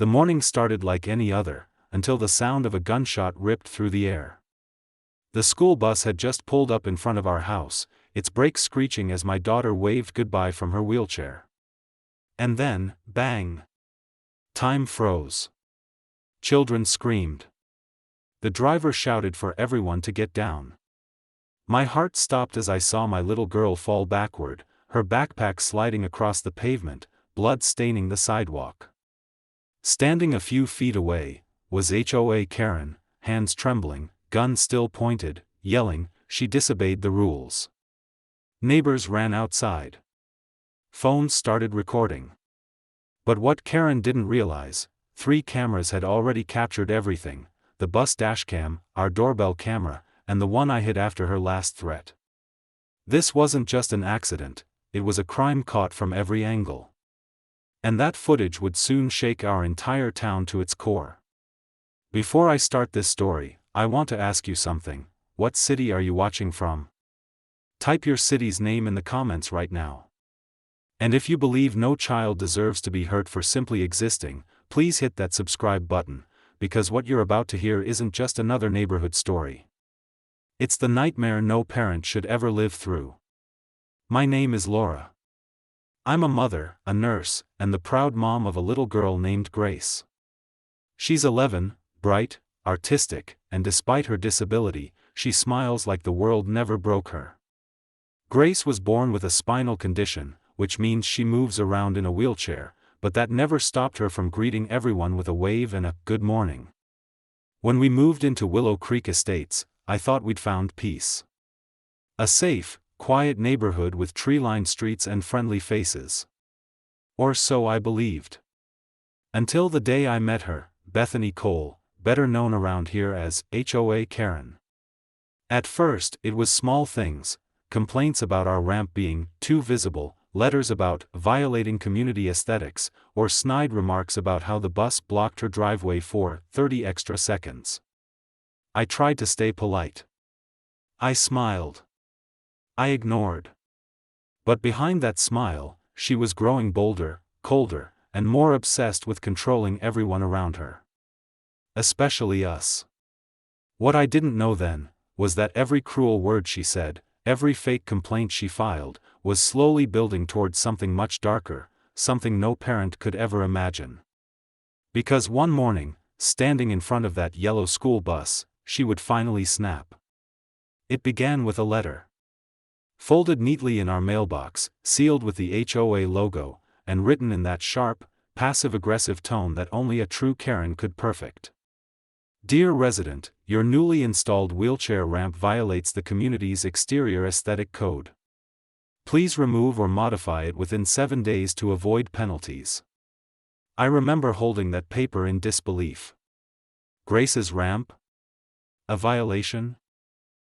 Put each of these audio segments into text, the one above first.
The morning started like any other, until the sound of a gunshot ripped through the air. The school bus had just pulled up in front of our house, its brakes screeching as my daughter waved goodbye from her wheelchair. And then, bang! Time froze. Children screamed. The driver shouted for everyone to get down. My heart stopped as I saw my little girl fall backward, her backpack sliding across the pavement, blood staining the sidewalk. Standing a few feet away was HOA Karen, hands trembling, gun still pointed, yelling. She disobeyed the rules. Neighbors ran outside. Phones started recording. But what Karen didn't realize, 3 cameras had already captured everything: the bus dashcam, our doorbell camera, and the one I hid after her last threat. This wasn't just an accident, it was a crime caught from every angle. And that footage would soon shake our entire town to its core. Before I start this story, I want to ask you something. What city are you watching from? Type your city's name in the comments right now. And if you believe no child deserves to be hurt for simply existing, please hit that subscribe button, because what you're about to hear isn't just another neighborhood story. It's the nightmare no parent should ever live through. My name is Laura. I'm a mother, a nurse, and the proud mom of a little girl named Grace. She's 11, bright, artistic, and despite her disability, she smiles like the world never broke her. Grace was born with a spinal condition, which means she moves around in a wheelchair, but that never stopped her from greeting everyone with a wave and a "good morning." When we moved into Willow Creek Estates, I thought we'd found peace. A safe, quiet neighborhood with tree-lined streets and friendly faces. Or so I believed. Until the day I met her, Bethany Cole, better known around here as HOA Karen. At first, it was small things: complaints about our ramp being too visible, letters about violating community aesthetics, or snide remarks about how the bus blocked her driveway for 30 extra seconds. I tried to stay polite. I smiled. I ignored. But behind that smile, she was growing bolder, colder, and more obsessed with controlling everyone around her. Especially us. What I didn't know then was that every cruel word she said, every fake complaint she filed, was slowly building towards something much darker, something no parent could ever imagine. Because one morning, standing in front of that yellow school bus, she would finally snap. It began with a letter. Folded neatly in our mailbox, sealed with the HOA logo, and written in that sharp, passive-aggressive tone that only a true Karen could perfect. Dear resident, your newly installed wheelchair ramp violates the community's exterior aesthetic code. Please remove or modify it within 7 days to avoid penalties. I remember holding that paper in disbelief. Grace's ramp? A violation?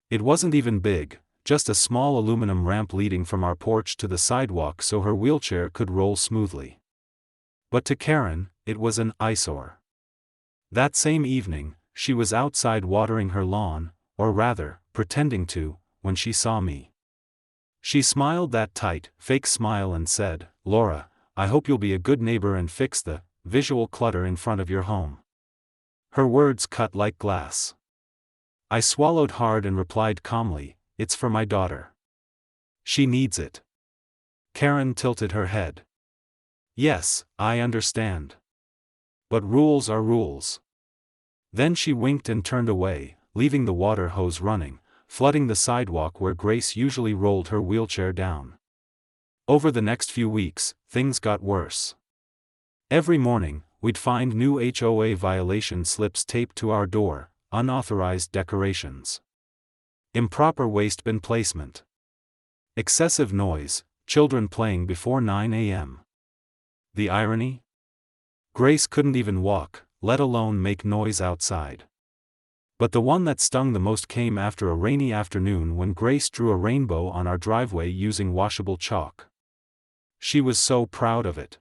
It wasn't even big, just a small aluminum ramp leading from our porch to the sidewalk so her wheelchair could roll smoothly. But to Karen, it was an eyesore. That same evening, she was outside watering her lawn, or rather, pretending to, when she saw me. She smiled that tight, fake smile and said, "Laura, I hope you'll be a good neighbor and fix the visual clutter in front of your home." Her words cut like glass. I swallowed hard and replied calmly, "It's for my daughter. She needs it." Karen tilted her head. "Yes, I understand. But rules are rules." Then she winked and turned away, leaving the water hose running, flooding the sidewalk where Grace usually rolled her wheelchair down. Over the next few weeks, things got worse. Every morning, we'd find new HOA violation slips taped to our door: unauthorized decorations, improper waste bin placement, excessive noise, children playing before 9 a.m. The irony? Grace couldn't even walk, let alone make noise outside. But the one that stung the most came after a rainy afternoon when Grace drew a rainbow on our driveway using washable chalk. She was so proud of it.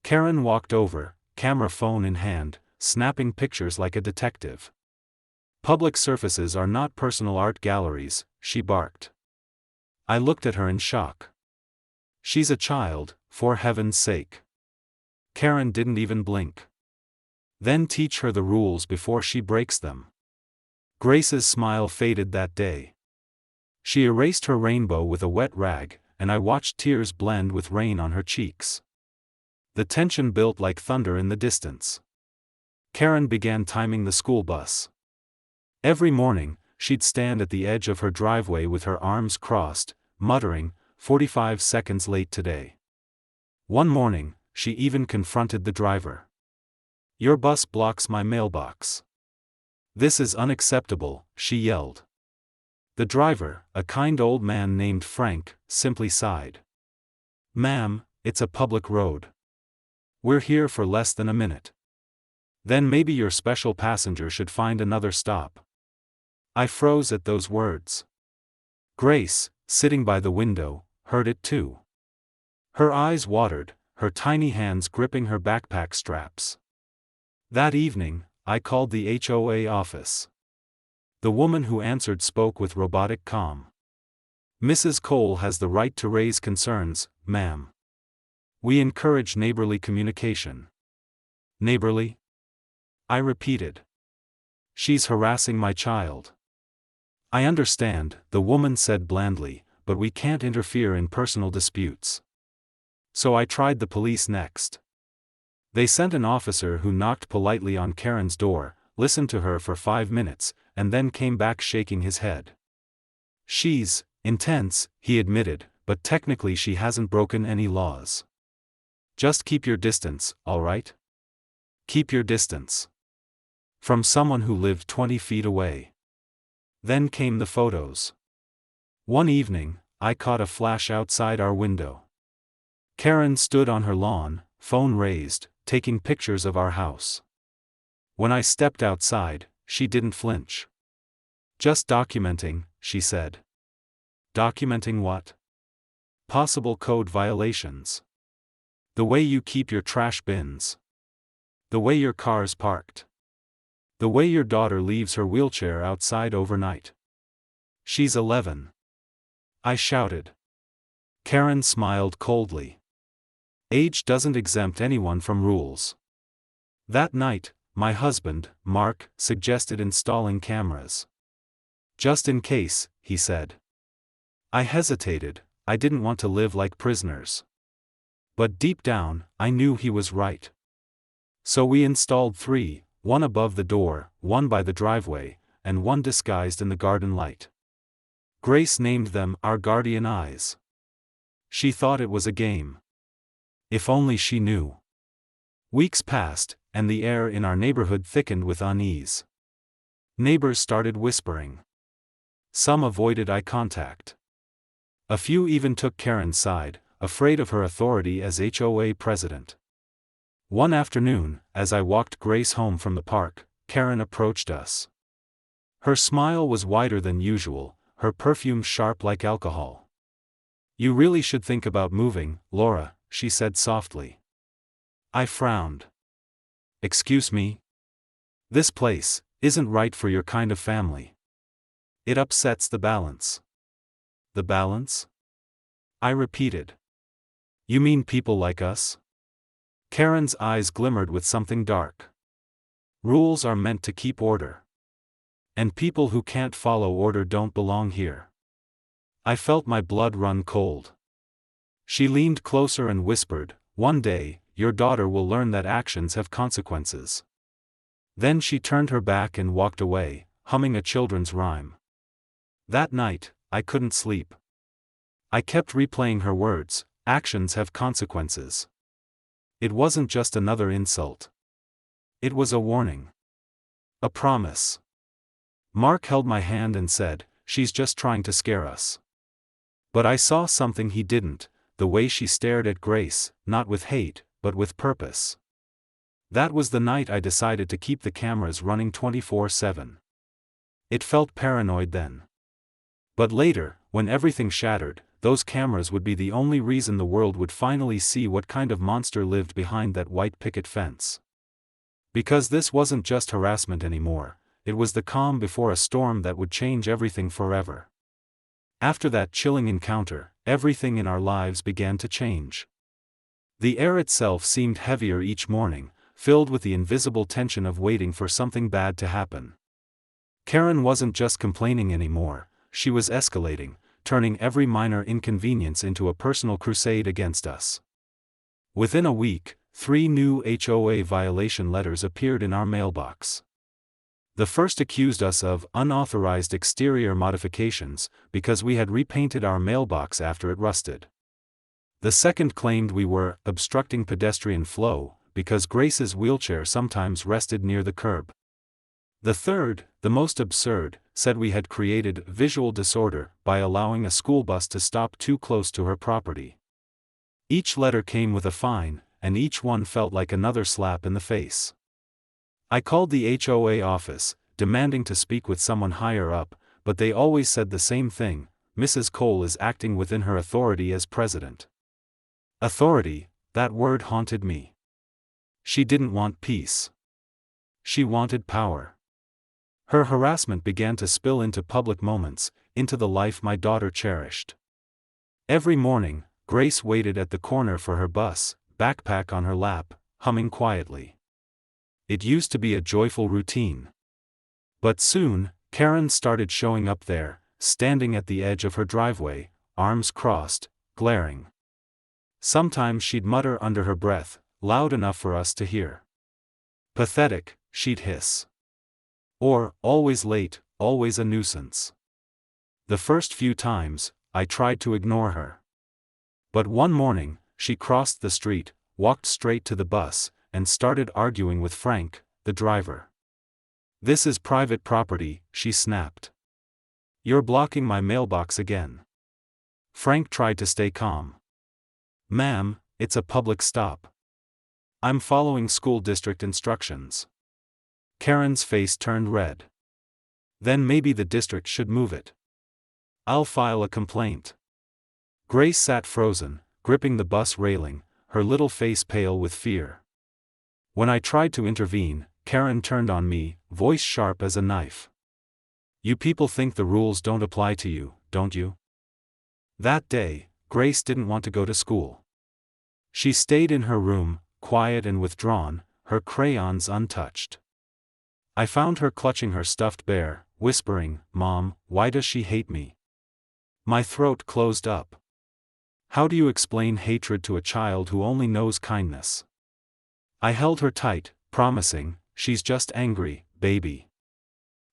Karen walked over, camera phone in hand, snapping pictures like a detective. "Public surfaces are not personal art galleries," she barked. I looked at her in shock. She's a child, for heaven's sake. Karen didn't even blink. Then teach her the rules before she breaks them. Grace's smile faded that day. She erased her rainbow with a wet rag, and I watched tears blend with rain on her cheeks. The tension built like thunder in the distance. Karen began timing the school bus. Every morning, she'd stand at the edge of her driveway with her arms crossed, muttering, 45 seconds late today. One morning, she even confronted the driver. Your bus blocks my mailbox. This is unacceptable, she yelled. The driver, a kind old man named Frank, simply sighed. Ma'am, it's a public road. We're here for less than a minute. Then maybe your special passenger should find another stop. I froze at those words. Grace, sitting by the window, heard it too. Her eyes watered, her tiny hands gripping her backpack straps. That evening, I called the HOA office. The woman who answered spoke with robotic calm. Mrs. Cole has the right to raise concerns, ma'am. We encourage neighborly communication. Neighborly? I repeated. She's harassing my child. I understand, the woman said blandly, but we can't interfere in personal disputes. So I tried the police next. They sent an officer who knocked politely on Karen's door, listened to her for 5 minutes, and then came back shaking his head. She's intense, he admitted, but technically she hasn't broken any laws. Just keep your distance, all right? Keep your distance. From someone who lived 20 feet away. Then came the photos. One evening, I caught a flash outside our window. Karen stood on her lawn, phone raised, taking pictures of our house. When I stepped outside, she didn't flinch. Just documenting, she said. Documenting what? Possible code violations. The way you keep your trash bins. The way your car's parked. The way your daughter leaves her wheelchair outside overnight. She's 11. I shouted. Karen smiled coldly. Age doesn't exempt anyone from rules. That night, my husband, Mark, suggested installing cameras. Just in case, he said. I hesitated, I didn't want to live like prisoners. But deep down, I knew he was right. So we installed 3, one above the door, one by the driveway, and one disguised in the garden light. Grace named them our guardian eyes. She thought it was a game. If only she knew. Weeks passed, and the air in our neighborhood thickened with unease. Neighbors started whispering. Some avoided eye contact. A few even took Karen's side, afraid of her authority as HOA president. One afternoon, as I walked Grace home from the park, Karen approached us. Her smile was wider than usual, her perfume sharp like alcohol. You really should think about moving, Laura, she said softly. I frowned. Excuse me? This place isn't right for your kind of family. It upsets the balance. The balance? I repeated. You mean people like us? Karen's eyes glimmered with something dark. Rules are meant to keep order. And people who can't follow order don't belong here. I felt my blood run cold. She leaned closer and whispered, one day, your daughter will learn that actions have consequences. Then she turned her back and walked away, humming a children's rhyme. That night, I couldn't sleep. I kept replaying her words, actions have consequences. It wasn't just another insult. It was a warning. A promise. Mark held my hand and said, she's just trying to scare us. But I saw something he didn't, the way she stared at Grace, not with hate, but with purpose. That was the night I decided to keep the cameras running 24/7. It felt paranoid then. But later, when everything shattered, those cameras would be the only reason the world would finally see what kind of monster lived behind that white picket fence. Because this wasn't just harassment anymore, it was the calm before a storm that would change everything forever. After that chilling encounter, everything in our lives began to change. The air itself seemed heavier each morning, filled with the invisible tension of waiting for something bad to happen. Karen wasn't just complaining anymore, she was escalating, turning every minor inconvenience into a personal crusade against us. Within a week, 3 new HOA violation letters appeared in our mailbox. The first accused us of unauthorized exterior modifications because we had repainted our mailbox after it rusted. The second claimed we were obstructing pedestrian flow because Grace's wheelchair sometimes rested near the curb. The third, the most absurd, said we had created visual disorder by allowing a school bus to stop too close to her property. Each letter came with a fine, and each one felt like another slap in the face. I called the HOA office, demanding to speak with someone higher up, but they always said the same thing: Mrs. Cole is acting within her authority as president. Authority, that word haunted me. She didn't want peace. She wanted power. Her harassment began to spill into public moments, into the life my daughter cherished. Every morning, Grace waited at the corner for her bus, backpack on her lap, humming quietly. It used to be a joyful routine. But soon, Karen started showing up there, standing at the edge of her driveway, arms crossed, glaring. Sometimes she'd mutter under her breath, loud enough for us to hear. Pathetic, she'd hiss. Or, always late, always a nuisance. The first few times, I tried to ignore her. But one morning, she crossed the street, walked straight to the bus, and started arguing with Frank, the driver. "This is private property," she snapped. "You're blocking my mailbox again." Frank tried to stay calm. "Ma'am, it's a public stop. I'm following school district instructions." Karen's face turned red. "Then maybe the district should move it. I'll file a complaint." Grace sat frozen, gripping the bus railing, her little face pale with fear. When I tried to intervene, Karen turned on me, voice sharp as a knife. "You people think the rules don't apply to you, don't you?" That day, Grace didn't want to go to school. She stayed in her room, quiet and withdrawn, her crayons untouched. I found her clutching her stuffed bear, whispering, "Mom, why does she hate me?" My throat closed up. How do you explain hatred to a child who only knows kindness? I held her tight, promising, "She's just angry, baby.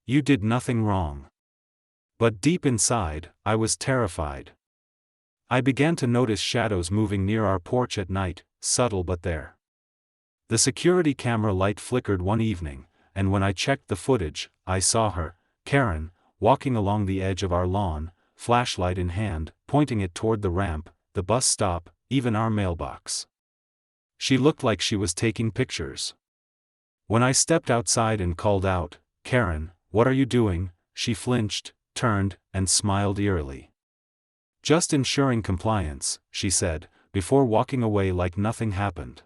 You did nothing wrong." But deep inside, I was terrified. I began to notice shadows moving near our porch at night, subtle but there. The security camera light flickered one evening, and when I checked the footage, I saw her, Karen, walking along the edge of our lawn, flashlight in hand, pointing it toward the ramp, the bus stop, even our mailbox. She looked like she was taking pictures. When I stepped outside and called out, "Karen, what are you doing?" she flinched, turned, and smiled eerily. "Just ensuring compliance," she said, before walking away like nothing happened.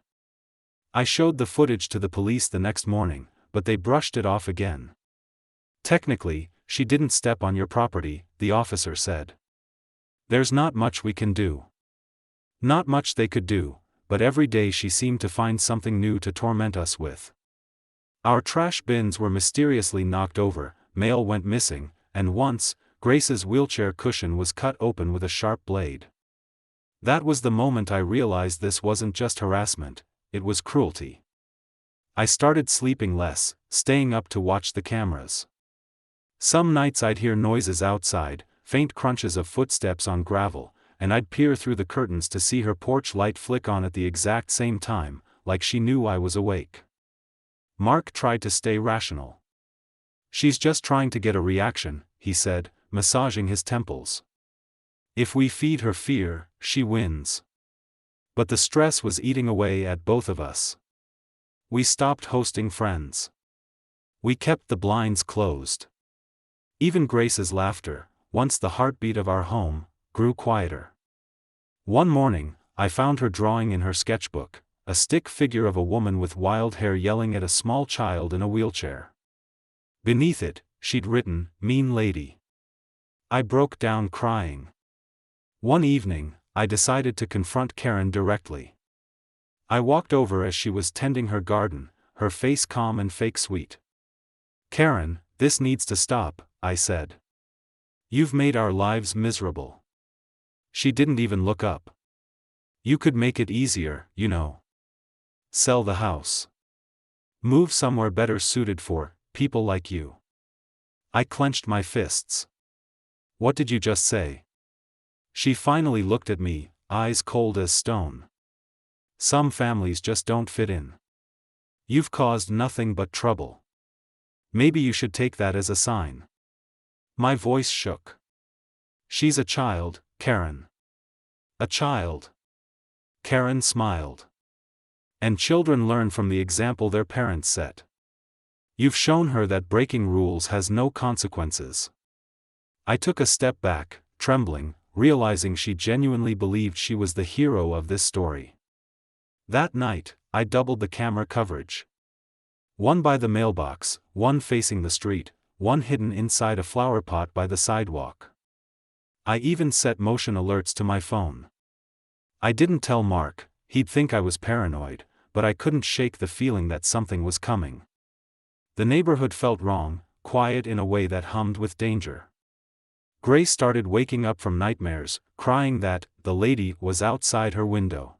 I showed the footage to the police the next morning, but they brushed it off again. "Technically, she didn't step on your property," the officer said. "There's not much we can do." Not much they could do, but every day she seemed to find something new to torment us with. Our trash bins were mysteriously knocked over, mail went missing, and once, Grace's wheelchair cushion was cut open with a sharp blade. That was the moment I realized this wasn't just harassment, it was cruelty. I started sleeping less, staying up to watch the cameras. Some nights I'd hear noises outside, faint crunches of footsteps on gravel, and I'd peer through the curtains to see her porch light flick on at the exact same time, like she knew I was awake. Mark tried to stay rational. "She's just trying to get a reaction," he said, massaging his temples. "If we feed her fear, she wins." But the stress was eating away at both of us. We stopped hosting friends. We kept the blinds closed. Even Grace's laughter, once the heartbeat of our home, grew quieter. One morning, I found her drawing in her sketchbook, a stick figure of a woman with wild hair yelling at a small child in a wheelchair. Beneath it, she'd written, "Mean lady." I broke down crying. One evening, I decided to confront Karen directly. I walked over as she was tending her garden, her face calm and fake sweet. "Karen, this needs to stop," I said. "You've made our lives miserable." She didn't even look up. "You could make it easier, you know. Sell the house. Move somewhere better suited for people like you." I clenched my fists. "What did you just say?" She finally looked at me, eyes cold as stone. "Some families just don't fit in. You've caused nothing but trouble. Maybe you should take that as a sign." My voice shook. "She's a child, Karen." "A child?" Karen smiled. "And children learn from the example their parents set. You've shown her that breaking rules has no consequences." I took a step back, trembling, realizing she genuinely believed she was the hero of this story. That night, I doubled the camera coverage. One by the mailbox, one facing the street, one hidden inside a flower pot by the sidewalk. I even set motion alerts to my phone. I didn't tell Mark, he'd think I was paranoid, but I couldn't shake the feeling that something was coming. The neighborhood felt wrong, quiet in a way that hummed with danger. Grace started waking up from nightmares, crying that the lady was outside her window.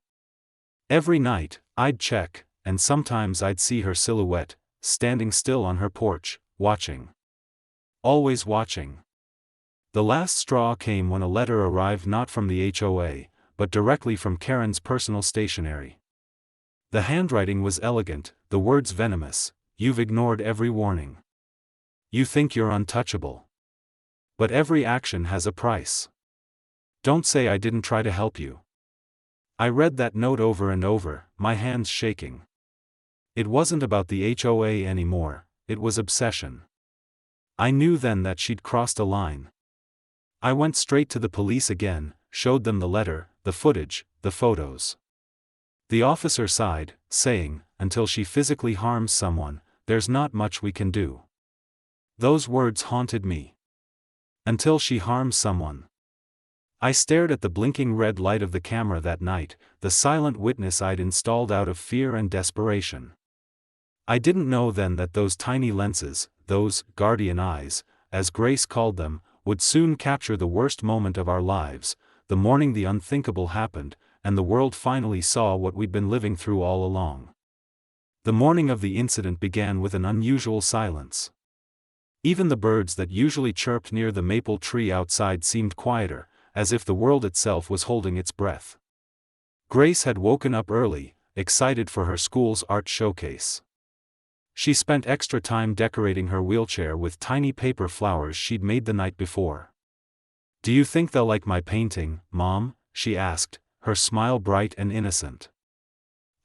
Every night, I'd check, and sometimes I'd see her silhouette, standing still on her porch, watching. Always watching. The last straw came when a letter arrived not from the HOA, but directly from Karen's personal stationery. The handwriting was elegant, the words venomous: "You've ignored every warning. You think you're untouchable. But every action has a price. Don't say I didn't try to help you." I read that note over and over, my hands shaking. It wasn't about the HOA anymore, it was obsession. I knew then that she'd crossed a line. I went straight to the police again, showed them the letter, the footage, the photos. The officer sighed, saying, "Until she physically harms someone, there's not much we can do." Those words haunted me. Until she harms someone. I stared at the blinking red light of the camera that night, the silent witness I'd installed out of fear and desperation. I didn't know then that those tiny lenses, those guardian eyes, as Grace called them, would soon capture the worst moment of our lives, the morning the unthinkable happened, and the world finally saw what we'd been living through all along. The morning of the incident began with an unusual silence. Even the birds that usually chirped near the maple tree outside seemed quieter, as if the world itself was holding its breath. Grace had woken up early, excited for her school's art showcase. She spent extra time decorating her wheelchair with tiny paper flowers she'd made the night before. "Do you think they'll like my painting, Mom?" she asked, her smile bright and innocent.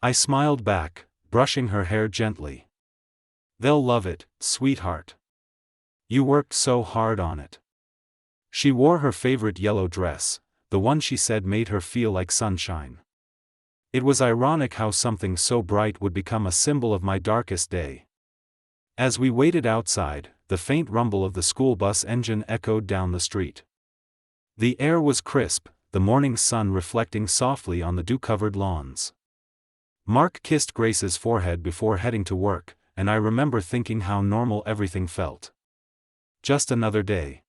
I smiled back, brushing her hair gently. "They'll love it, sweetheart. You worked so hard on it." She wore her favorite yellow dress, the one she said made her feel like sunshine. It was ironic how something so bright would become a symbol of my darkest day. As we waited outside, the faint rumble of the school bus engine echoed down the street. The air was crisp, the morning sun reflecting softly on the dew-covered lawns. Mark kissed Grace's forehead before heading to work, and I remember thinking how normal everything felt. Just another day.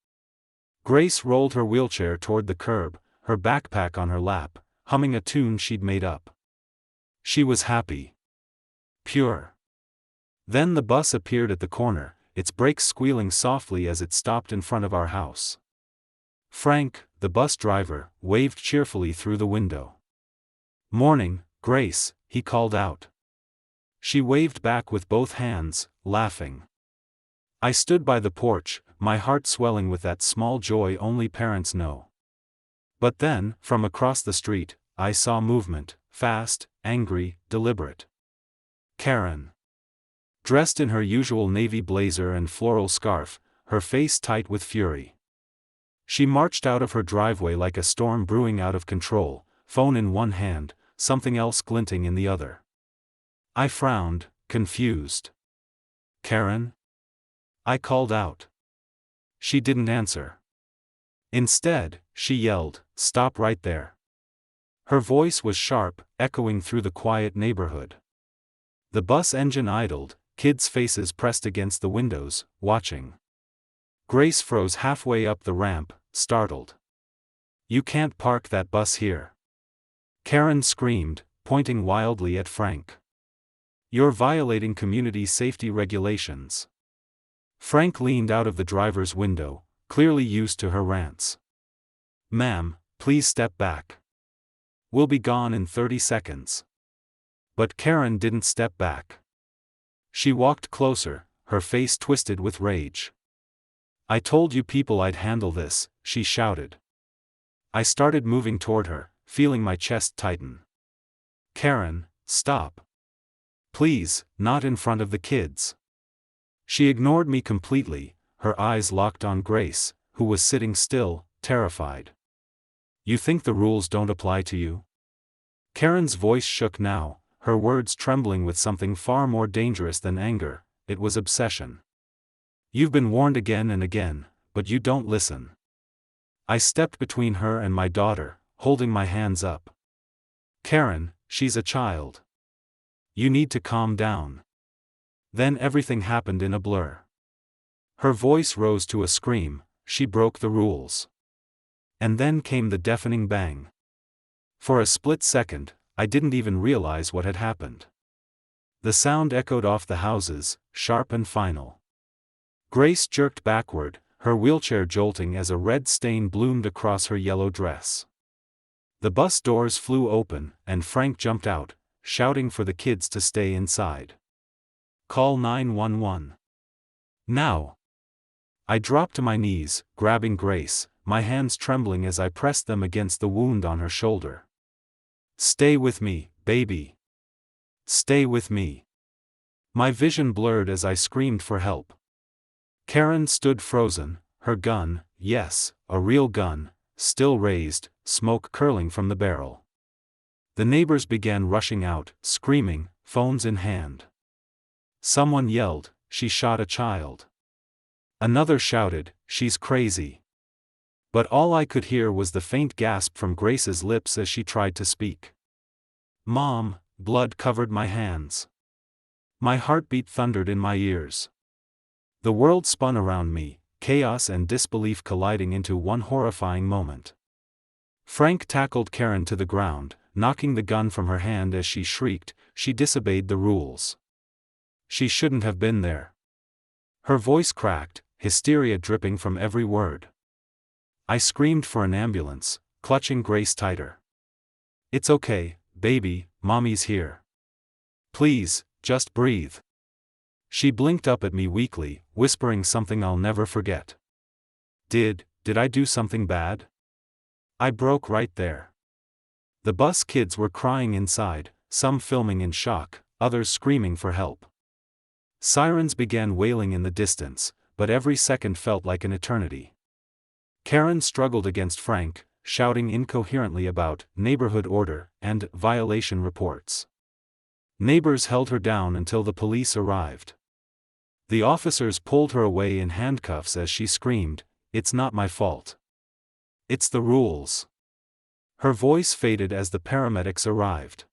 Grace rolled her wheelchair toward the curb, her backpack on her lap, humming a tune she'd made up. She was happy. Pure. Then the bus appeared at the corner, its brakes squealing softly as it stopped in front of our house. Frank, the bus driver, waved cheerfully through the window. "Morning, Grace," he called out. She waved back with both hands, laughing. I stood by the porch, my heart swelling with that small joy only parents know. But then, from across the street, I saw movement, fast, angry, deliberate. Karen. Dressed in her usual navy blazer and floral scarf, her face tight with fury. She marched out of her driveway like a storm brewing out of control, phone in one hand, something else glinting in the other. I frowned, confused. "Karen?" I called out. She didn't answer. Instead, she yelled, "Stop right there. Her voice was sharp, echoing through the quiet neighborhood. The bus engine idled, kids' faces pressed against the windows, watching. Grace froze halfway up the ramp, startled. "You can't park that bus here!" Karen screamed, pointing wildly at Frank. "You're violating community safety regulations." Frank leaned out of the driver's window, clearly used to her rants. "Ma'am, please step back. We'll be gone in 30 seconds. But Karen didn't step back. She walked closer, her face twisted with rage. "I told you people I'd handle this," she shouted. I started moving toward her, feeling my chest tighten. "Karen, stop. Please, not in front of the kids." She ignored me completely, her eyes locked on Grace, who was sitting still, terrified. "You think the rules don't apply to you?" Karen's voice shook now, her words trembling with something far more dangerous than anger. It was obsession. "You've been warned again and again, but you don't listen." I stepped between her and my daughter, holding my hands up. "Karen, she's a child. You need to calm down." Then everything happened in a blur. Her voice rose to a scream. She broke the rules. And then came the deafening bang. For a split second, I didn't even realize what had happened. The sound echoed off the houses, sharp and final. Grace jerked backward, her wheelchair jolting as a red stain bloomed across her yellow dress. The bus doors flew open, and Frank jumped out, shouting for the kids to stay inside. "Call 911. Now!" I dropped to my knees, grabbing Grace, my hands trembling as I pressed them against the wound on her shoulder. "Stay with me, baby. Stay with me." My vision blurred as I screamed for help. Karen stood frozen, her gun, yes, a real gun, still raised, smoke curling from the barrel. The neighbors began rushing out, screaming, phones in hand. Someone yelled, "She shot a child." Another shouted, "She's crazy." But all I could hear was the faint gasp from Grace's lips as she tried to speak. "Mom," blood covered my hands. My heartbeat thundered in my ears. The world spun around me, chaos and disbelief colliding into one horrifying moment. Frank tackled Karen to the ground, knocking the gun from her hand as she shrieked. She disobeyed the rules. She shouldn't have been there. Her voice cracked, hysteria dripping from every word. I screamed for an ambulance, clutching Grace tighter. "It's okay, baby, mommy's here. Please, just breathe." She blinked up at me weakly, whispering something I'll never forget. Did I do something bad?" I broke right there. The bus kids were crying inside, some filming in shock, others screaming for help. Sirens began wailing in the distance, but every second felt like an eternity. Karen struggled against Frank, shouting incoherently about neighborhood order and violation reports. Neighbors held her down until the police arrived. The officers pulled her away in handcuffs as she screamed, "It's not my fault. It's the rules." Her voice faded as the paramedics arrived.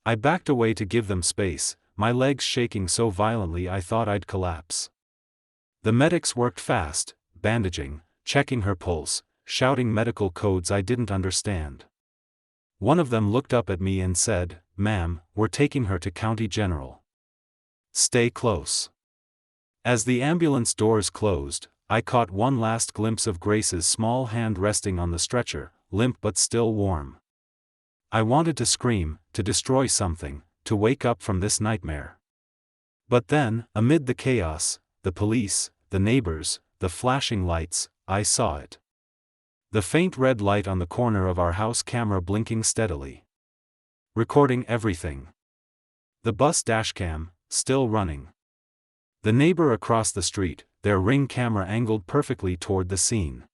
I backed away to give them space, my legs shaking so violently I thought I'd collapse. The medics worked fast, bandaging, checking her pulse, shouting medical codes I didn't understand. One of them looked up at me and said, "Ma'am, we're taking her to County General. Stay close." As the ambulance doors closed, I caught one last glimpse of Grace's small hand resting on the stretcher, limp but still warm. I wanted to scream, to destroy something, to wake up from this nightmare. But then, amid the chaos, the police, the neighbors, the flashing lights, I saw it. The faint red light on the corner of our house camera blinking steadily. Recording everything. The bus dashcam, still running. The neighbor across the street, their Ring camera angled perfectly toward the scene.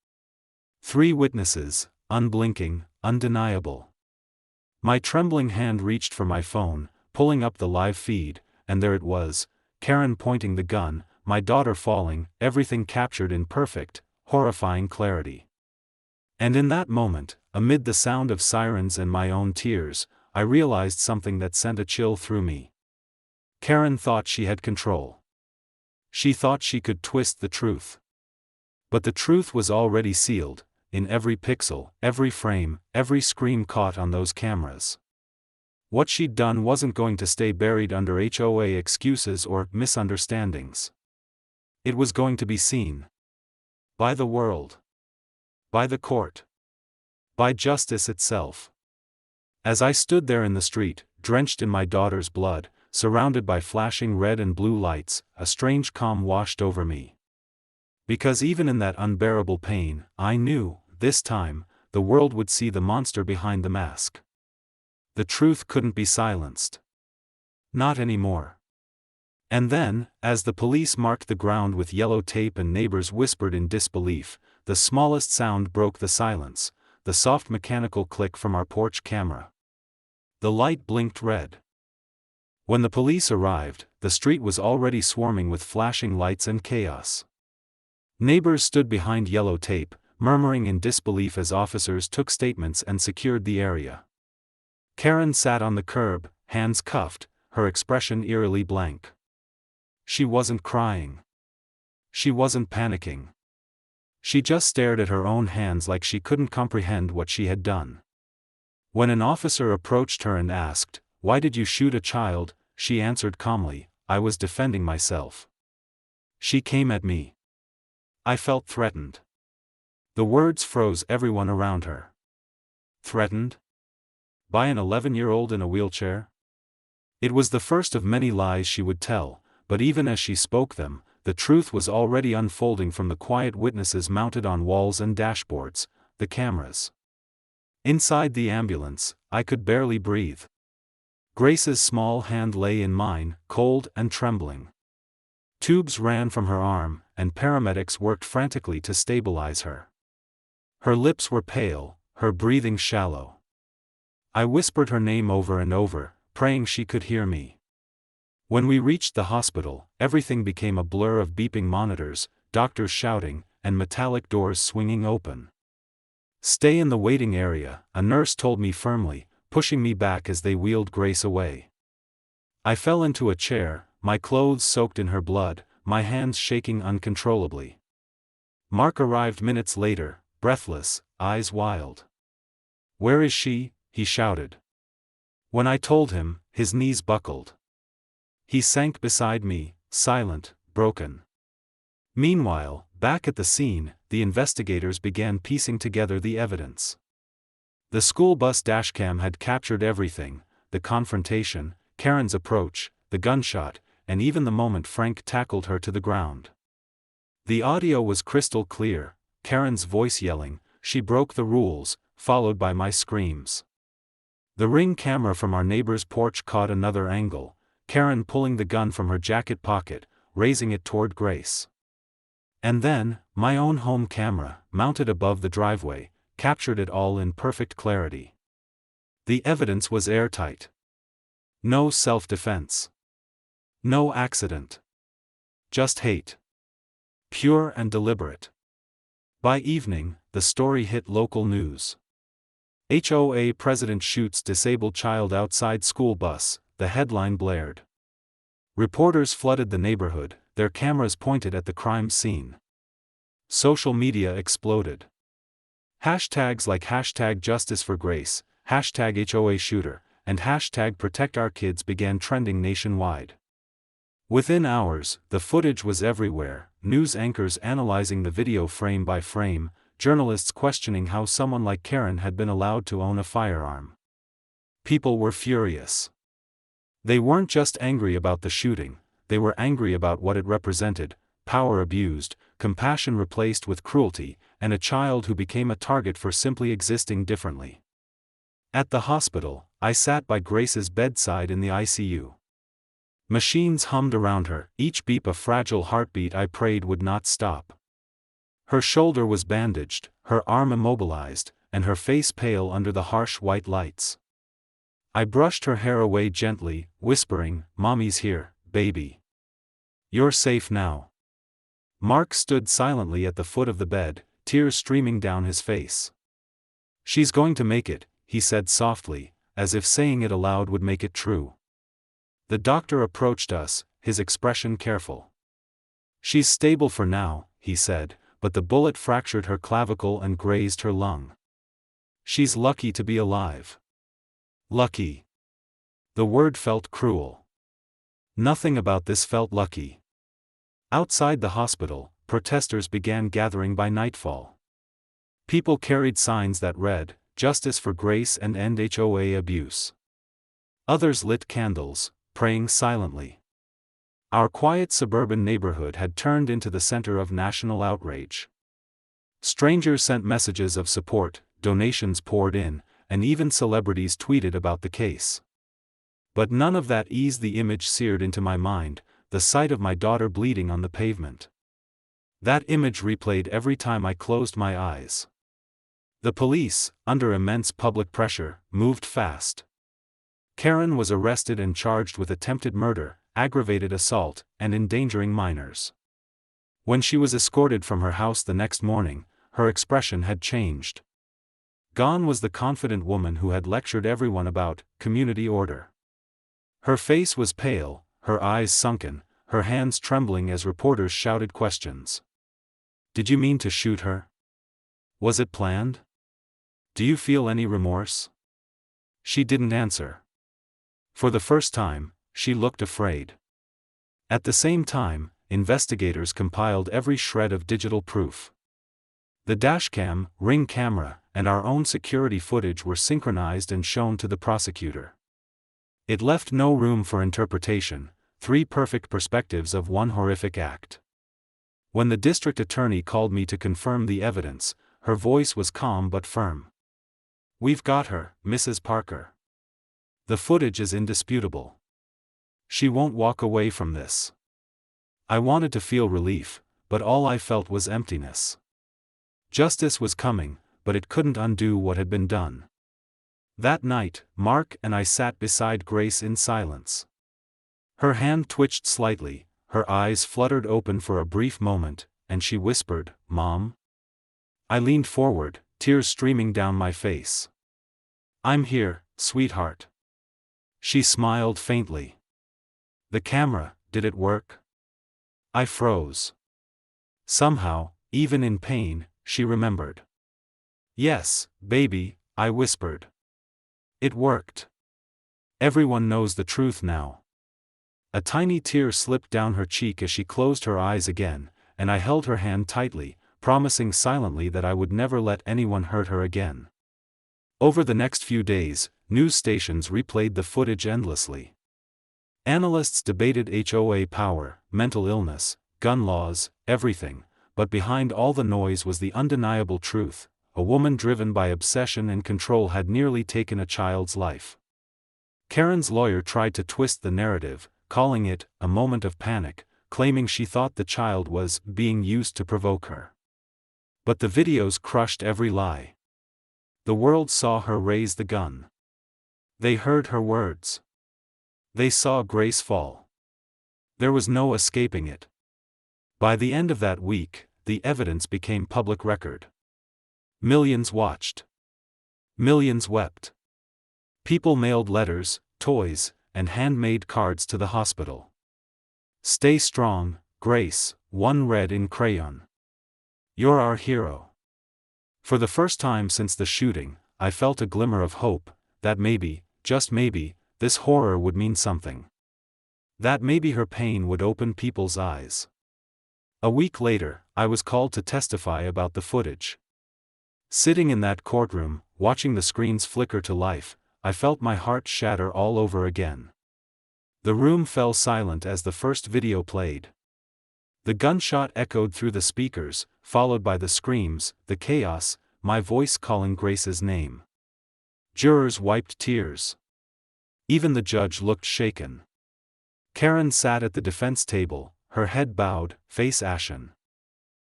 3 witnesses, unblinking, undeniable. My trembling hand reached for my phone, pulling up the live feed, and there it was, Karen pointing the gun, my daughter falling, everything captured in perfect, horrifying clarity. And in that moment, amid the sound of sirens and my own tears, I realized something that sent a chill through me. Karen thought she had control. She thought she could twist the truth. But the truth was already sealed, in every pixel, every frame, every scream caught on those cameras. What she'd done wasn't going to stay buried under HOA excuses or misunderstandings. It was going to be seen. By the world. By the court. By justice itself. As I stood there in the street, drenched in my daughter's blood, surrounded by flashing red and blue lights, a strange calm washed over me. Because even in that unbearable pain, I knew, this time, the world would see the monster behind the mask. The truth couldn't be silenced. Not anymore. And then, as the police marked the ground with yellow tape and neighbors whispered in disbelief, the smallest sound broke the silence, the soft mechanical click from our porch camera. The light blinked red. When the police arrived, the street was already swarming with flashing lights and chaos. Neighbors stood behind yellow tape, murmuring in disbelief as officers took statements and secured the area. Karen sat on the curb, hands cuffed, her expression eerily blank. She wasn't crying. She wasn't panicking. She just stared at her own hands like she couldn't comprehend what she had done. When an officer approached her and asked, "Why did you shoot a child?" she answered calmly, "I was defending myself." She came at me. I felt threatened. The words froze everyone around her. Threatened? By an 11-year-old in a wheelchair? It was the first of many lies she would tell, but even as she spoke them, the truth was already unfolding from the quiet witnesses mounted on walls and dashboards, the cameras. Inside the ambulance, I could barely breathe. Grace's small hand lay in mine, cold and trembling. Tubes ran from her arm, and paramedics worked frantically to stabilize her. Her lips were pale, her breathing shallow. I whispered her name over and over, praying she could hear me. When we reached the hospital, everything became a blur of beeping monitors, doctors shouting, and metallic doors swinging open. "Stay in the waiting area," a nurse told me firmly, pushing me back as they wheeled Grace away. I fell into a chair, my clothes soaked in her blood, my hands shaking uncontrollably. Mark arrived minutes later, breathless, eyes wild. "Where is she?" he shouted. When I told him, his knees buckled. He sank beside me, silent, broken. Meanwhile, back at the scene, the investigators began piecing together the evidence. The school bus dashcam had captured everything: the confrontation, Karen's approach, the gunshot, and even the moment Frank tackled her to the ground. The audio was crystal clear, Karen's voice yelling, "She broke the rules," followed by my screams. The Ring camera from our neighbor's porch caught another angle, Karen pulling the gun from her jacket pocket, raising it toward Grace. And then, my own home camera, mounted above the driveway, captured it all in perfect clarity. The evidence was airtight. No self-defense. No accident. Just hate. Pure and deliberate. By evening, the story hit local news. HOA president shoots disabled child outside school bus, the headline blared. Reporters flooded the neighborhood, their cameras pointed at the crime scene. Social media exploded. Hashtags like #JusticeForGrace, #HOA and #ProtectOurKids began trending nationwide. Within hours, the footage was everywhere, news anchors analyzing the video frame by frame, journalists questioning how someone like Karen had been allowed to own a firearm. People were furious. They weren't just angry about the shooting, they were angry about what it represented: power abused, compassion replaced with cruelty, and a child who became a target for simply existing differently. At the hospital, I sat by Grace's bedside in the ICU. Machines hummed around her, each beep a fragile heartbeat I prayed would not stop. Her shoulder was bandaged, her arm immobilized, and her face pale under the harsh white lights. I brushed her hair away gently, whispering, "Mommy's here, baby. You're safe now." Mark stood silently at the foot of the bed, tears streaming down his face. "She's going to make it," he said softly, as if saying it aloud would make it true. The doctor approached us, his expression careful. "She's stable for now," he said, "but the bullet fractured her clavicle and grazed her lung. She's lucky to be alive." Lucky. The word felt cruel. Nothing about this felt lucky. Outside the hospital, protesters began gathering by nightfall. People carried signs that read, "Justice for Grace and End HOA Abuse." Others lit candles, praying silently. Our quiet suburban neighborhood had turned into the center of national outrage. Strangers sent messages of support, donations poured in, and even celebrities tweeted about the case. But none of that eased the image seared into my mind, the sight of my daughter bleeding on the pavement. That image replayed every time I closed my eyes. The police, under immense public pressure, moved fast. Karen was arrested and charged with attempted murder, aggravated assault, and endangering minors. When she was escorted from her house the next morning, her expression had changed. Gone was the confident woman who had lectured everyone about community order. Her face was pale, her eyes sunken, her hands trembling as reporters shouted questions. "Did you mean to shoot her? Was it planned? Do you feel any remorse?" She didn't answer. For the first time, she looked afraid. At the same time, investigators compiled every shred of digital proof. The dashcam, ring camera, and our own security footage were synchronized and shown to the prosecutor. It left no room for interpretation, 3 perfect perspectives of one horrific act. When the district attorney called me to confirm the evidence, her voice was calm but firm. "We've got her, Mrs. Parker. The footage is indisputable. She won't walk away from this." I wanted to feel relief, but all I felt was emptiness. Justice was coming, but it couldn't undo what had been done. That night, Mark and I sat beside Grace in silence. Her hand twitched slightly, her eyes fluttered open for a brief moment, and she whispered, "Mom?" I leaned forward, tears streaming down my face. "I'm here, sweetheart." She smiled faintly. "The camera, did it work?" I froze. Somehow, even in pain, she remembered. "Yes, baby," I whispered. "It worked. Everyone knows the truth now." A tiny tear slipped down her cheek as she closed her eyes again, and I held her hand tightly, promising silently that I would never let anyone hurt her again. Over the next few days, news stations replayed the footage endlessly. Analysts debated HOA power, mental illness, gun laws, everything, but behind all the noise was the undeniable truth: a woman driven by obsession and control had nearly taken a child's life. Karen's lawyer tried to twist the narrative, calling it a moment of panic, claiming she thought the child was being used to provoke her. But the videos crushed every lie. The world saw her raise the gun. They heard her words. They saw Grace fall. There was no escaping it. By the end of that week, the evidence became public record. Millions watched. Millions wept. People mailed letters, toys, and handmade cards to the hospital. "Stay strong, Grace," one read in crayon. "You're our hero." For the first time since the shooting, I felt a glimmer of hope, that maybe, just maybe, this horror would mean something. That maybe her pain would open people's eyes. A week later, I was called to testify about the footage. Sitting in that courtroom, watching the screens flicker to life, I felt my heart shatter all over again. The room fell silent as the first video played. The gunshot echoed through the speakers, followed by the screams, the chaos, my voice calling Grace's name. Jurors wiped tears. Even the judge looked shaken. Karen sat at the defense table, her head bowed, face ashen.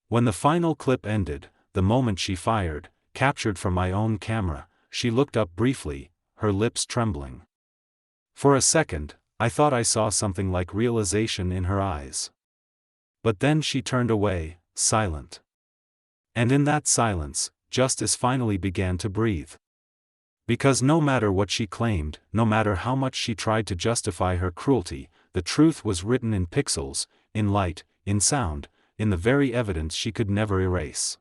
When the final clip ended, the moment she fired, captured from my own camera, she looked up briefly, her lips trembling. For a second, I thought I saw something like realization in her eyes. But then she turned away, silent. And in that silence, justice finally began to breathe. Because no matter what she claimed, no matter how much she tried to justify her cruelty, the truth was written in pixels, in light, in sound, in the very evidence she could never erase.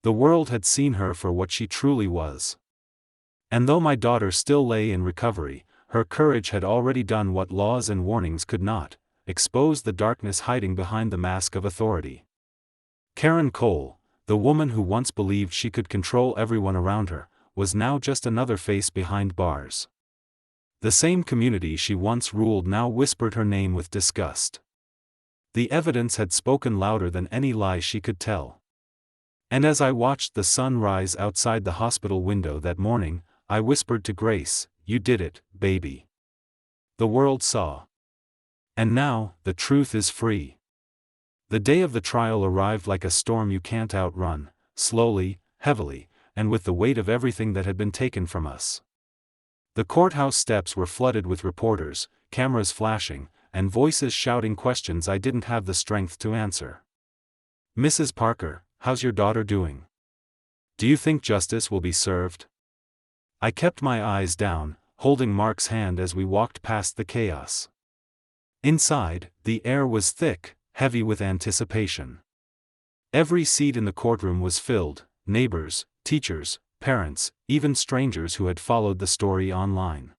The world had seen her for what she truly was. And though my daughter still lay in recovery, her courage had already done what laws and warnings could not: expose the darkness hiding behind the mask of authority. Karen Cole, the woman who once believed she could control everyone around her, was now just another face behind bars. The same community she once ruled now whispered her name with disgust. The evidence had spoken louder than any lie she could tell. And as I watched the sun rise outside the hospital window that morning, I whispered to Grace, "You did it, baby." The world saw. And now, the truth is free. The day of the trial arrived like a storm you can't outrun, slowly, heavily, and with the weight of everything that had been taken from us. The courthouse steps were flooded with reporters, cameras flashing, and voices shouting questions I didn't have the strength to answer. "Mrs. Parker, how's your daughter doing? Do you think justice will be served?" I kept my eyes down, holding Mark's hand as we walked past the chaos. Inside, the air was thick, heavy with anticipation. Every seat in the courtroom was filled: neighbors, teachers, parents, even strangers who had followed the story online.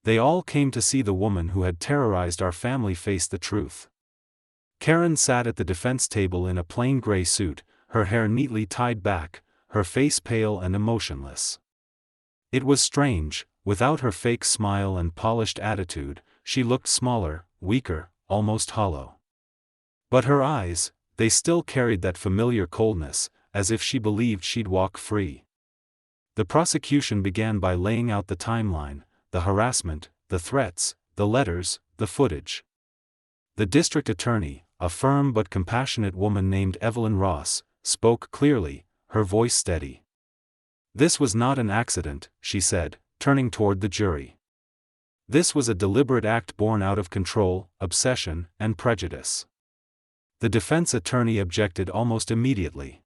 They all came to see the woman who had terrorized our family face the truth. Karen sat at the defense table in a plain gray suit, her hair neatly tied back, her face pale and emotionless. It was strange, without her fake smile and polished attitude, she looked smaller, weaker, almost hollow. But her eyes, they still carried that familiar coldness, as if she believed she'd walk free. The prosecution began by laying out the timeline: the harassment, the threats, the letters, the footage. The district attorney, a firm but compassionate woman named Evelyn Ross, spoke clearly, her voice steady. "This was not an accident," she said, turning toward the jury. "This was a deliberate act born out of control, obsession, and prejudice." The defense attorney objected almost immediately.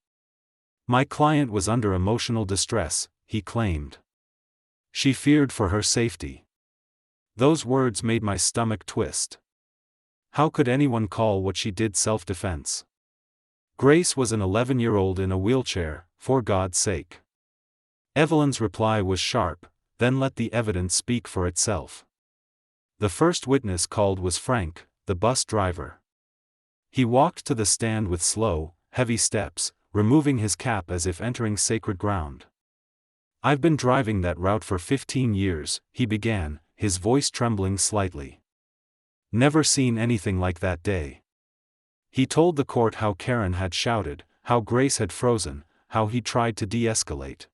"My client was under emotional distress," he claimed. "She feared for her safety." Those words made my stomach twist. How could anyone call what she did self-defense? Grace was an 11-year-old in a wheelchair, for God's sake. Evelyn's reply was sharp: "Then let the evidence speak for itself." The first witness called was Frank, the bus driver. He walked to the stand with slow, heavy steps, removing his cap as if entering sacred ground. "I've been driving that route for 15 years, he began, his voice trembling slightly. "Never seen anything like that day." He told the court how Karen had shouted, how Grace had frozen, how he tried to de-escalate.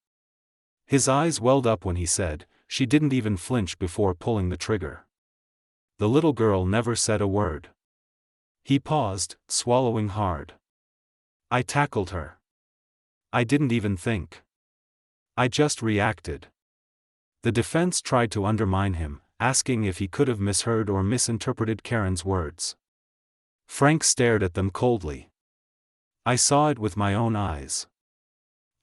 His eyes welled up when he said, "She didn't even flinch before pulling the trigger. The little girl never said a word." He paused, swallowing hard. "I tackled her. I didn't even think. I just reacted." The defense tried to undermine him, asking if he could have misheard or misinterpreted Karen's words. Frank stared at them coldly. "I saw it with my own eyes.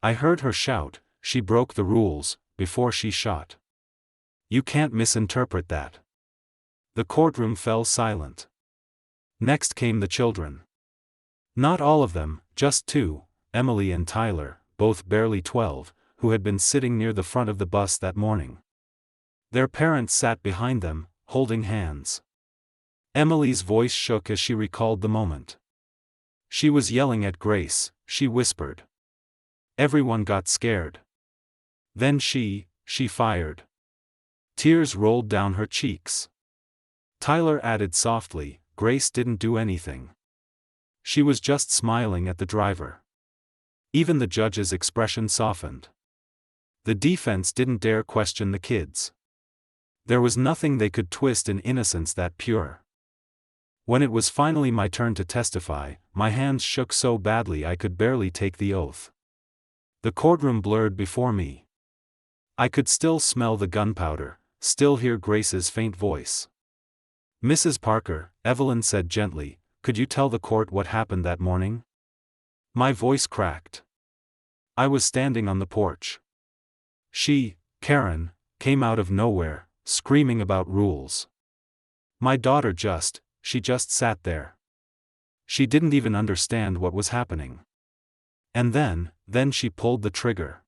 I heard her shout, 'She broke the rules,' before she shot. You can't misinterpret that." The courtroom fell silent. Next came the children. Not all of them, just two, Emily and Tyler, both barely 12, who had been sitting near the front of the bus that morning. Their parents sat behind them, holding hands. Emily's voice shook as she recalled the moment. She was yelling at Grace, she whispered. Everyone got scared. Then she fired. Tears rolled down her cheeks. Tyler added softly, "Grace didn't do anything. She was just smiling at the driver." Even the judge's expression softened. The defense didn't dare question the kids. There was nothing they could twist in innocence that pure. When it was finally my turn to testify, my hands shook so badly I could barely take the oath. The courtroom blurred before me. I could still smell the gunpowder, still hear Grace's faint voice. "Mrs. Parker," Evelyn said gently, "could you tell the court what happened that morning?" My voice cracked. I was standing on the porch. She, Karen, came out of nowhere, screaming about rules. My daughter she just sat there. She didn't even understand what was happening. And then she pulled the trigger.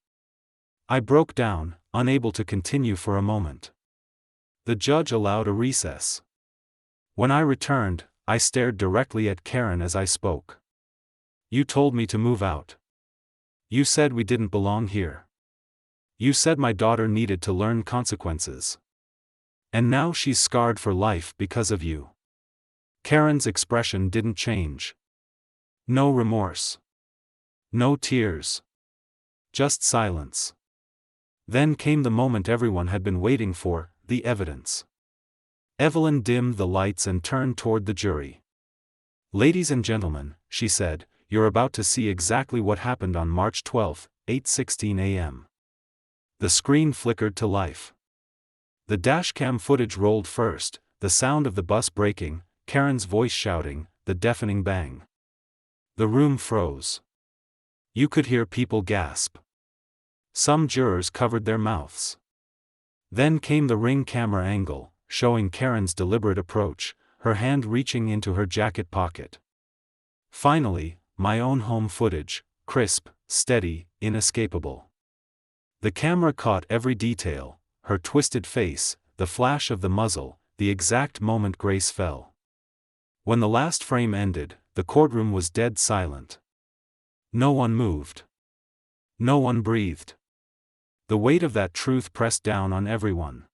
I broke down, unable to continue for a moment. The judge allowed a recess. When I returned, I stared directly at Karen as I spoke. You told me to move out. You said we didn't belong here. You said my daughter needed to learn consequences. And now she's scarred for life because of you. Karen's expression didn't change. No remorse. No tears. Just silence. Then came the moment everyone had been waiting for, the evidence. Evelyn dimmed the lights and turned toward the jury. Ladies and gentlemen, she said, you're about to see exactly what happened on March 12, 8:16 a.m. The screen flickered to life. The dashcam footage rolled first, the sound of the bus braking, Karen's voice shouting, the deafening bang. The room froze. You could hear people gasp. Some jurors covered their mouths. Then came the ring camera angle, showing Karen's deliberate approach, her hand reaching into her jacket pocket. Finally, my own home footage, crisp, steady, inescapable. The camera caught every detail, her twisted face, the flash of the muzzle, the exact moment Grace fell. When the last frame ended, the courtroom was dead silent. No one moved. No one breathed. The weight of that truth pressed down on everyone.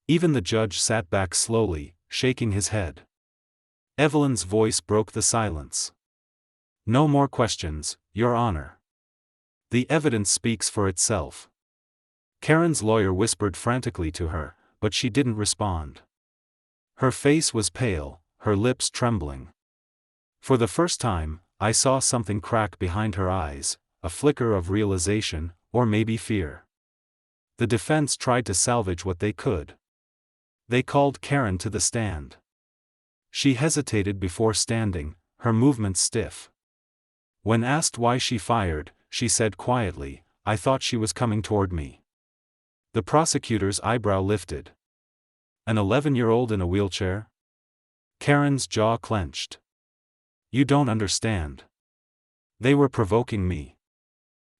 Even the judge sat back slowly, shaking his head. Evelyn's voice broke the silence. No more questions, Your Honor. The evidence speaks for itself. Karen's lawyer whispered frantically to her, but she didn't respond. Her face was pale, her lips trembling. For the first time, I saw something crack behind her eyes, a flicker of realization, or maybe fear. The defense tried to salvage what they could. They called Karen to the stand. She hesitated before standing, her movements stiff. When asked why she fired, she said quietly, I thought she was coming toward me. The prosecutor's eyebrow lifted. An 11-year-old in a wheelchair? Karen's jaw clenched. You don't understand. They were provoking me.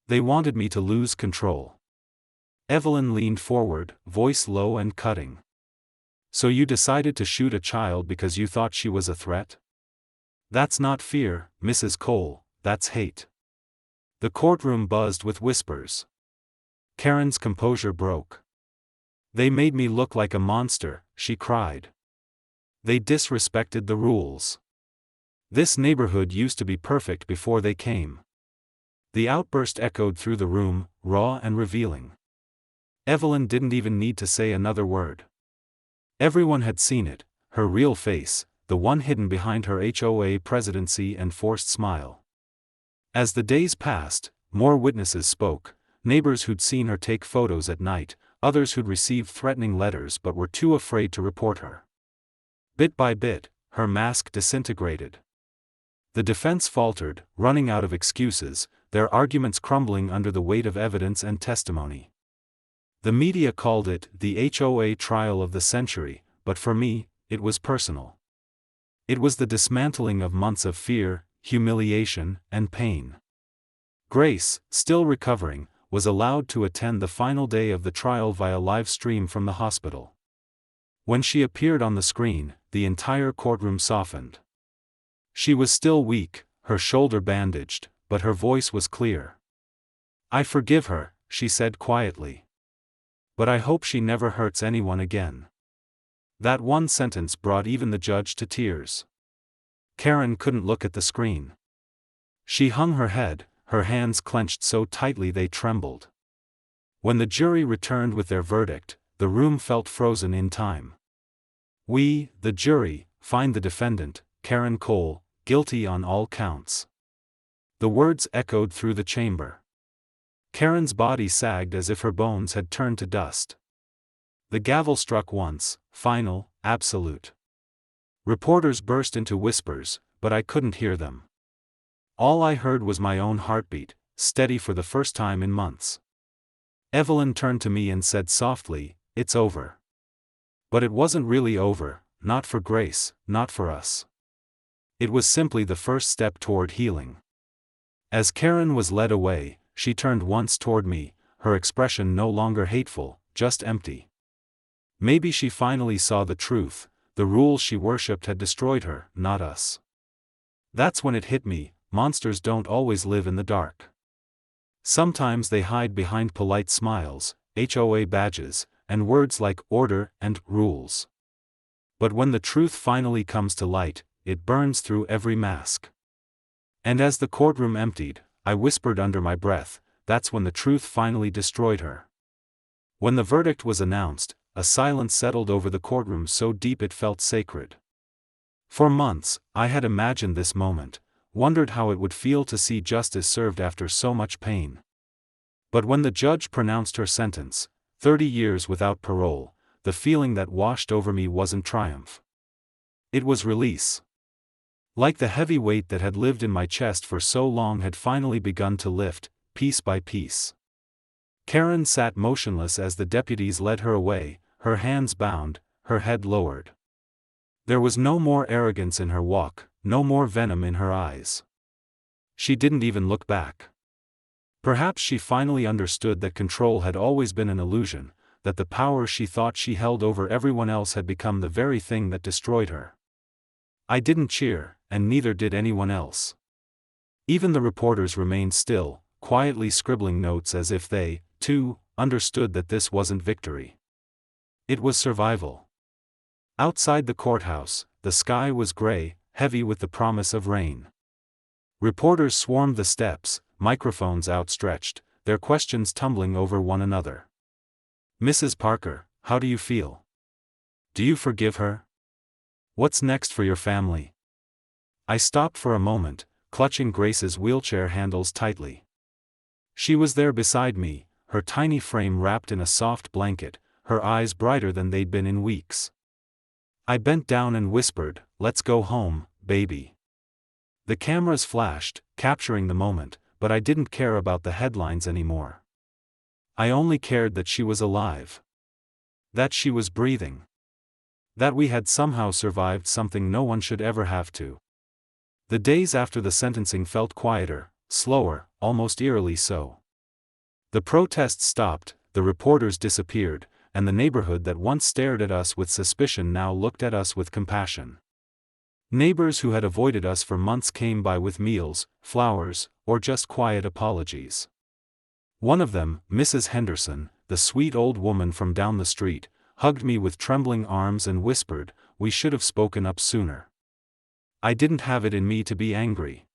They wanted me to lose control. Evelyn leaned forward, voice low and cutting. So you decided to shoot a child because you thought she was a threat? That's not fear, Mrs. Cole, that's hate. The courtroom buzzed with whispers. Karen's composure broke. They made me look like a monster, she cried. They disrespected the rules. This neighborhood used to be perfect before they came. The outburst echoed through the room, raw and revealing. Evelyn didn't even need to say another word. Everyone had seen it, her real face, the one hidden behind her HOA presidency and forced smile. As the days passed, more witnesses spoke, neighbors who'd seen her take photos at night, others who'd received threatening letters but were too afraid to report her. Bit by bit, her mask disintegrated. The defense faltered, running out of excuses, their arguments crumbling under the weight of evidence and testimony. The media called it the HOA trial of the century, but for me, it was personal. It was the dismantling of months of fear, humiliation, and pain. Grace, still recovering, was allowed to attend the final day of the trial via live stream from the hospital. When she appeared on the screen, the entire courtroom softened. She was still weak, her shoulder bandaged, but her voice was clear. I forgive her, she said quietly. But I hope she never hurts anyone again. That one sentence brought even the judge to tears. Karen couldn't look at the screen. She hung her head, her hands clenched so tightly they trembled. When the jury returned with their verdict, the room felt frozen in time. We, the jury, find the defendant, Karen Cole, guilty on all counts. The words echoed through the chamber. Karen's body sagged as if her bones had turned to dust. The gavel struck once, final, absolute. Reporters burst into whispers, but I couldn't hear them. All I heard was my own heartbeat, steady for the first time in months. Evelyn turned to me and said softly, "It's over." But it wasn't really over, not for Grace, not for us. It was simply the first step toward healing. As Karen was led away, she turned once toward me, her expression no longer hateful, just empty. Maybe she finally saw the truth: the rules she worshipped had destroyed her, not us. That's when it hit me: monsters don't always live in the dark. Sometimes they hide behind polite smiles, HOA badges, and words like order and rules. But when the truth finally comes to light, it burns through every mask. And as the courtroom emptied, I whispered under my breath, that's when the truth finally destroyed her. When the verdict was announced, a silence settled over the courtroom so deep it felt sacred. For months, I had imagined this moment, wondered how it would feel to see justice served after so much pain. But when the judge pronounced her sentence, 30 years without parole, the feeling that washed over me wasn't triumph. It was release. Like the heavy weight that had lived in my chest for so long had finally begun to lift, piece by piece. Karen sat motionless as the deputies led her away, her hands bound, her head lowered. There was no more arrogance in her walk, no more venom in her eyes. She didn't even look back. Perhaps she finally understood that control had always been an illusion, that the power she thought she held over everyone else had become the very thing that destroyed her. I didn't cheer, and neither did anyone else. Even the reporters remained still, quietly scribbling notes as if they, too, understood that this wasn't victory. It was survival. Outside the courthouse, the sky was gray, heavy with the promise of rain. Reporters swarmed the steps, microphones outstretched, their questions tumbling over one another. "Mrs. Parker, how do you feel? Do you forgive her? What's next for your family?" I stopped for a moment, clutching Grace's wheelchair handles tightly. She was there beside me, her tiny frame wrapped in a soft blanket, her eyes brighter than they'd been in weeks. I bent down and whispered, "Let's go home, baby." The cameras flashed, capturing the moment, but I didn't care about the headlines anymore. I only cared that she was alive. That she was breathing. That we had somehow survived something no one should ever have to. The days after the sentencing felt quieter, slower, almost eerily so. The protests stopped, the reporters disappeared, and the neighborhood that once stared at us with suspicion now looked at us with compassion. Neighbors who had avoided us for months came by with meals, flowers, or just quiet apologies. One of them, Mrs. Henderson, the sweet old woman from down the street, hugged me with trembling arms and whispered, "We should have spoken up sooner." I didn't have it in me to be angry.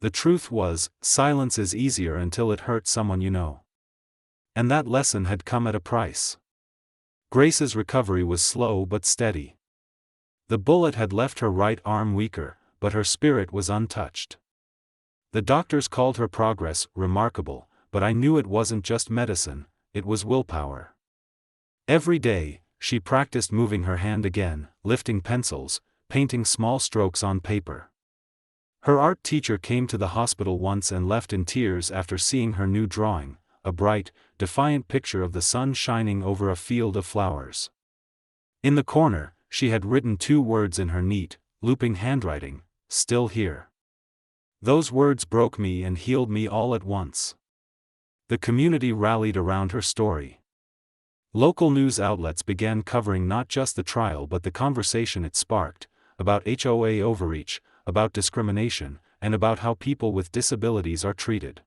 The truth was, silence is easier until it hurts someone you know. And that lesson had come at a price. Grace's recovery was slow but steady. The bullet had left her right arm weaker, but her spirit was untouched. The doctors called her progress remarkable, but I knew it wasn't just medicine, it was willpower. Every day, she practiced moving her hand again, lifting pencils, painting small strokes on paper. Her art teacher came to the hospital once and left in tears after seeing her new drawing, a bright, defiant picture of the sun shining over a field of flowers. In the corner, she had written 2 words in her neat, looping handwriting, "Still here." Those words broke me and healed me all at once. The community rallied around her story. Local news outlets began covering not just the trial but the conversation it sparked, about HOA overreach, about discrimination, and about how people with disabilities are treated.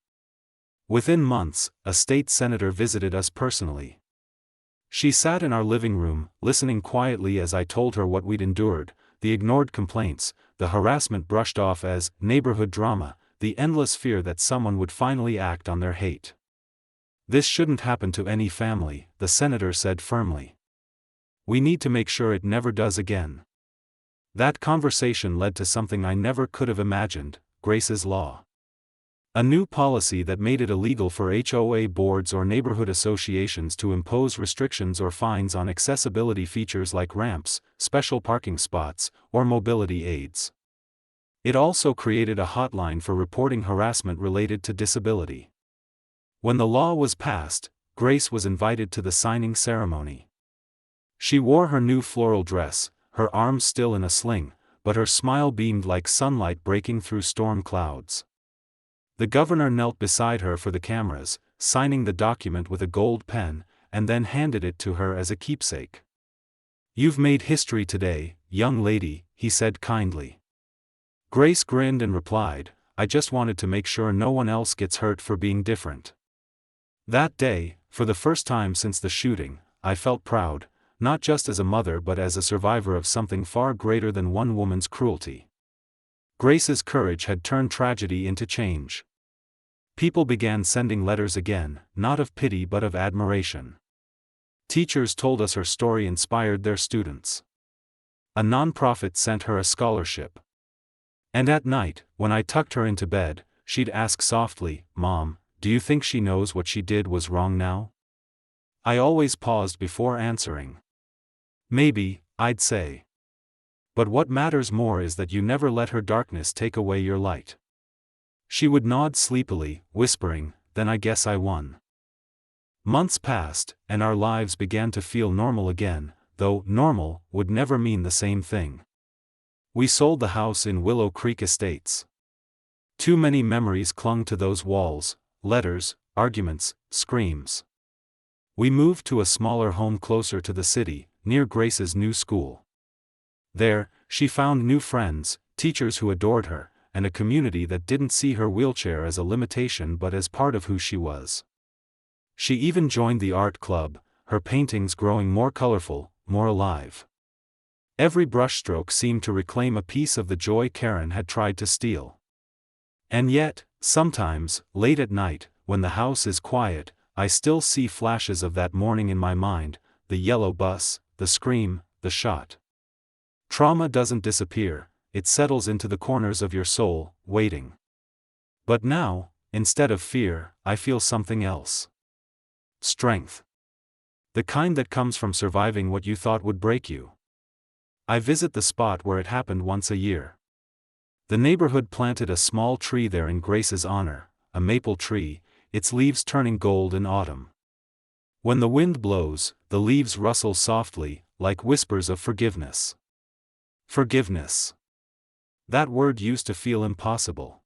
Within months, a state senator visited us personally. She sat in our living room, listening quietly as I told her what we'd endured, the ignored complaints, the harassment brushed off as neighborhood drama, the endless fear that someone would finally act on their hate. "This shouldn't happen to any family," the senator said firmly. "We need to make sure it never does again." That conversation led to something I never could have imagined: Grace's Law. A new policy that made it illegal for HOA boards or neighborhood associations to impose restrictions or fines on accessibility features like ramps, special parking spots, or mobility aids. It also created a hotline for reporting harassment related to disability. When the law was passed, Grace was invited to the signing ceremony. She wore her new floral dress, her arms still in a sling, but her smile beamed like sunlight breaking through storm clouds. The governor knelt beside her for the cameras, signing the document with a gold pen, and then handed it to her as a keepsake. "You've made history today, young lady," he said kindly. Grace grinned and replied, "I just wanted to make sure no one else gets hurt for being different." That day, for the first time since the shooting, I felt proud, not just as a mother but as a survivor of something far greater than one woman's cruelty. Grace's courage had turned tragedy into change. People began sending letters again, not of pity but of admiration. Teachers told us her story inspired their students. A nonprofit sent her a scholarship. And at night, when I tucked her into bed, she'd ask softly, "Mom, do you think she knows what she did was wrong now?" I always paused before answering. "Maybe," I'd say. "But what matters more is that you never let her darkness take away your light." She would nod sleepily, whispering, "Then I guess I won." Months passed, and our lives began to feel normal again, though normal would never mean the same thing. We sold the house in Willow Creek Estates. Too many memories clung to those walls, letters, arguments, screams. We moved to a smaller home closer to the city, near Grace's new school. There, she found new friends, teachers who adored her, and a community that didn't see her wheelchair as a limitation but as part of who she was. She even joined the art club, her paintings growing more colorful, more alive. Every brushstroke seemed to reclaim a piece of the joy Karen had tried to steal. And yet, sometimes, late at night, when the house is quiet, I still see flashes of that morning in my mind, the yellow bus, the scream, the shot. Trauma doesn't disappear, it settles into the corners of your soul, waiting. But now, instead of fear, I feel something else. Strength. The kind that comes from surviving what you thought would break you. I visit the spot where it happened once a year. The neighborhood planted a small tree there in Grace's honor, a maple tree, its leaves turning gold in autumn. When the wind blows, the leaves rustle softly, like whispers of forgiveness. Forgiveness. That word used to feel impossible.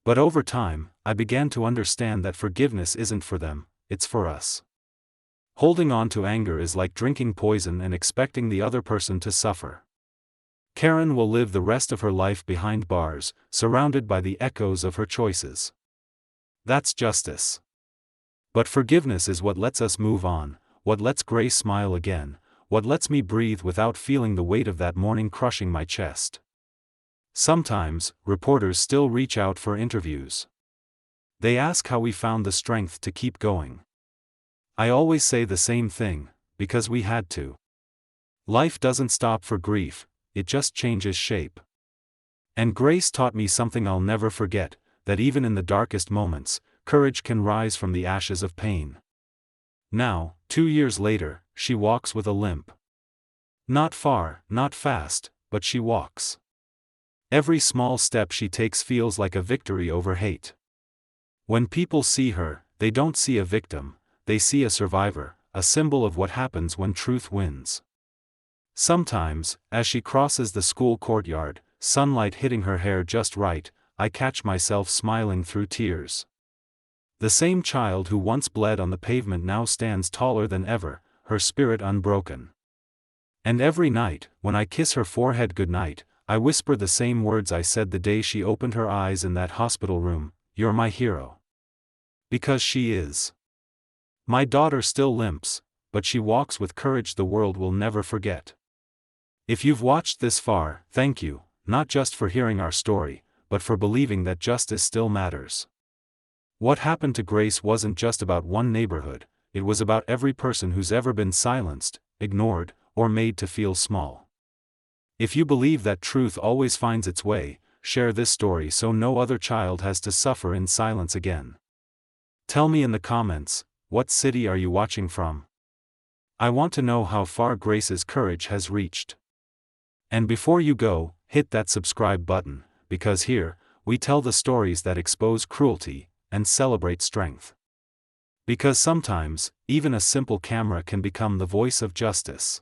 But over time, I began to understand that forgiveness isn't for them, it's for us. Holding on to anger is like drinking poison and expecting the other person to suffer. Karen will live the rest of her life behind bars, surrounded by the echoes of her choices. That's justice. But forgiveness is what lets us move on, what lets Grace smile again, what lets me breathe without feeling the weight of that morning crushing my chest. Sometimes, reporters still reach out for interviews. They ask how we found the strength to keep going. I always say the same thing, because we had to. Life doesn't stop for grief, it just changes shape. And Grace taught me something I'll never forget, that even in the darkest moments, courage can rise from the ashes of pain. Now, 2 years later, she walks with a limp. Not far, not fast, but she walks. Every small step she takes feels like a victory over hate. When people see her, they don't see a victim, they see a survivor, a symbol of what happens when truth wins. Sometimes, as she crosses the school courtyard, sunlight hitting her hair just right, I catch myself smiling through tears. The same child who once bled on the pavement now stands taller than ever, her spirit unbroken. And every night, when I kiss her forehead goodnight, I whisper the same words I said the day she opened her eyes in that hospital room, "You're my hero." Because she is. My daughter still limps, but she walks with courage the world will never forget. If you've watched this far, thank you, not just for hearing our story, but for believing that justice still matters. What happened to Grace wasn't just about one neighborhood, it was about every person who's ever been silenced, ignored, or made to feel small. If you believe that truth always finds its way, share this story so no other child has to suffer in silence again. Tell me in the comments, what city are you watching from? I want to know how far Grace's courage has reached. And before you go, hit that subscribe button, because here, we tell the stories that expose cruelty, and celebrate strength. Because sometimes, even a simple camera can become the voice of justice.